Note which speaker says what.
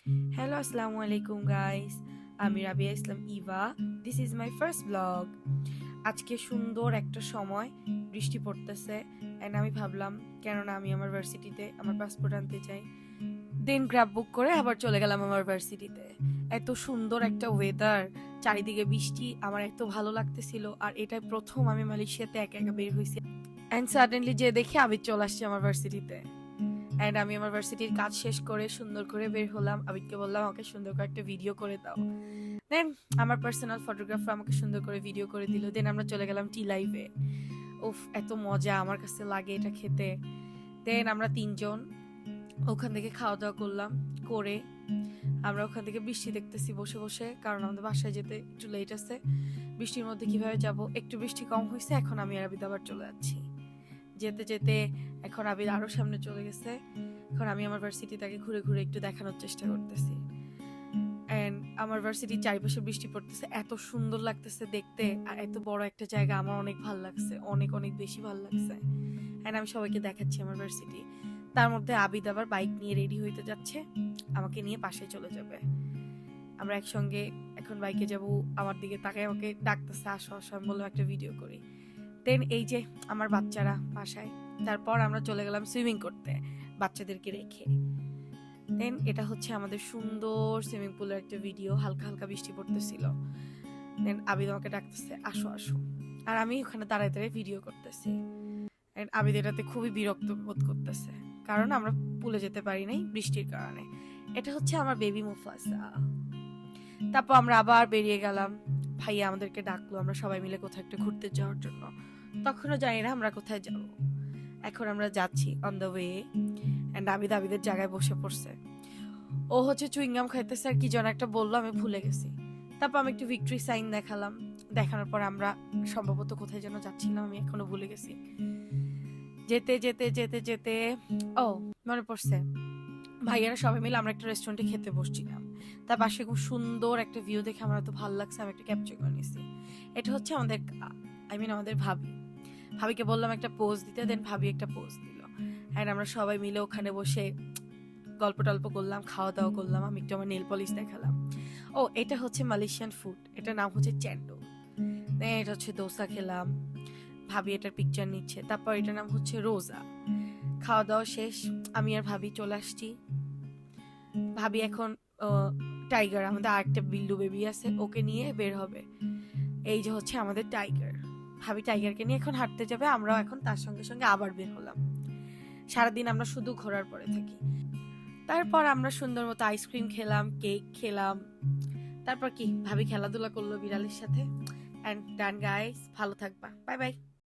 Speaker 1: Hello, Assalamu alaikum guys. আমি Rabia Islam Eva. This is my first blog. আজকে সুন্দর একটা সময়, বৃষ্টি পড়তেছে এন্ড আমি ভাবলাম কেননা আমি আমার ভার্সিটিতে আমার পাসপোর্ট আনতে চাই। দেন গ্র্যাব বুক করে আবার চলে গেলাম আমার ভার্সিটিতে। এত সুন্দর একটা ওয়েদার, চারিদিকে বৃষ্টি, আমার এত ভালো লাগতেছিল। আর এটাই প্রথম আমি মালয়েশিয়াতে একা একা বের হয়েছি এন্ড সাডেনলি যে দেখি আবির চলে আসছে আমার ভার্সিটিতে। এন্ড আমি আমার ভার্সিটির কাজ শেষ করে সুন্দর করে বের হলাম। আবিদকে বললাম আমাকে সুন্দর করে একটা ভিডিও করে দাও। দেন আমার পার্সোনাল ফটোগ্রাফার আমাকে সুন্দর করে ভিডিও করে দিল। দেন আমরা চলে গেলাম টি লাইভে। উফ, এত মজা আমার কাছে লাগে এটা খেতে। দেন আমরা তিনজন ওখান থেকে খাওয়া দাওয়া করলাম। করে আমরা ওখান থেকে বৃষ্টি দেখতেছি বসে বসে, কারণ আমাদের বাসায় যেতে একটু লেট আছে। বৃষ্টির মধ্যে কিভাবে যাব, একটু বৃষ্টি কম হয়েছে, এখন আমি আর আবিদ আবার চলে যাচ্ছি। যেতে যেতে এখন আবির আরো সামনে চলে গেছে। এখন আমি আমার ভার্সিটিটাকে ঘুরে ঘুরে একটু দেখানোর চেষ্টা করতেছি। এন্ড আমার ভার্সিটির চারিপাশে বৃষ্টি পড়তেছে, এত সুন্দর লাগতেছে দেখতে। আর এত বড় একটা জায়গা, আমার অনেক ভালো লাগছে, অনেক অনেক বেশি ভালো লাগছে। এন্ড আমি সবাইকে দেখাচ্ছি আমার ভার্সিটি। তার মধ্যে আবিদ আবার বাইক নিয়ে রেডি হইতে যাচ্ছে, আমাকে নিয়ে পাশে চলে যাবে। আমরা একসঙ্গে এখন বাইকে যাব। আমার দিকে তাকায় আমাকে ডাকতেছে, আসো আসো, আমি বললাম একটা ভিডিও করি। দেন এই যে আমার বাচ্চারা বাসায়। তারপর আমরা চলে গেলাম সুইমিং করতে বাচ্চাদেরকে রেখে। দেন এটা হচ্ছে আমাদের সুন্দর সুইমিং পুলের একটা ভিডিও। হালকা হালকা বৃষ্টি পড়তেছিল। দেন আবিদ আমাকে ডাকতেছে, আসো আসো। আর আমি ওখানে দাঁড়ায় দাঁড়ায় ভিডিও করতেছি। এন্ড আবিদ এটাতে খুবই বিরক্ত বোধ করতেছে, কারণ আমরা পুলে যেতে পারি নাই বৃষ্টির কারণে। এটা হচ্ছে আমার বেবি মুফাসা। তারপর আমরা আবার বেরিয়ে গেলাম। ভাইয়া আমাদেরকে ডাকলো আমরা সবাই মিলে কোথাও একটা ঘুরতে যাওয়ার জন্য। তখনও জানি না আমরা কোথায় যাব। এখন আমরা যাচ্ছি on the way. And Abid আবিদের জায়গায় বসে পড়ছে। ও হচ্ছে চুইংগাম খাইতেছে আর কি যেন একটা বললো, আমি ভুলে গেছি। তারপর আমি একটু ভিক্টরি সাইন দেখালাম। দেখানোর পর আমরা সম্ভবত কোথায় যেন যাচ্ছিলাম, আমি এখনো ভুলে গেছি। যেতে যেতে যেতে যেতে ও মনে পড়ছে, ভাইয়ারা সবাই মিলে আমরা একটা রেস্টুরেন্টে খেতে বসছিলাম। তার পাশে খুব সুন্দর একটা ভিউ দেখে আমার তো ভালো লাগছে, আমি একটা ক্যাপচার করে নিয়েছি। এটা হচ্ছে আমাদের আমাদের ভাবি। ভাবিকে বললাম একটা পোজ দিতে, দেন ভাবি একটা পোজ দিল। এন্ড আমরা সবাই মিলে ওখানে বসে গল্প টল্প করলাম, খাওয়া দাওয়া করলাম। আমি একটু আমার নেল পলিশ দেখালাম। ও, এটা হচ্ছে মালয়েশিয়ান ফুড, এটার নাম হচ্ছে চ্যান্ডো। এটা হচ্ছে দোসা খেলাম। ভাবি এটার পিকচার নিচ্ছে। তারপর এটার নাম হচ্ছে রোজা। খাওয়া দাওয়া শেষ, আমি আর ভাবি চলে আসছি। ভাবি এখন টাইগার, আমাদের আরেকটা বিল্লু বেবি আছে, ওকে নিয়ে বের হবে। এই যে হচ্ছে আমাদের টাইগার। ভাবি টাইগারকে নিয়ে এখন হাঁটতে যাবে, আমরাও এখন তার সঙ্গে সঙ্গে আবার বের হলাম। সারাদিন আমরা শুধু ঘোরার পরে থাকি। তারপর আমরা সুন্দর মতো আইসক্রিম খেলাম, কেক খেলাম। তারপর কি ভাবি খেলাধুলা করলো বিড়ালের সাথে। এন্ড ডান গাইস, ভালো থাকবা, বাই বাই।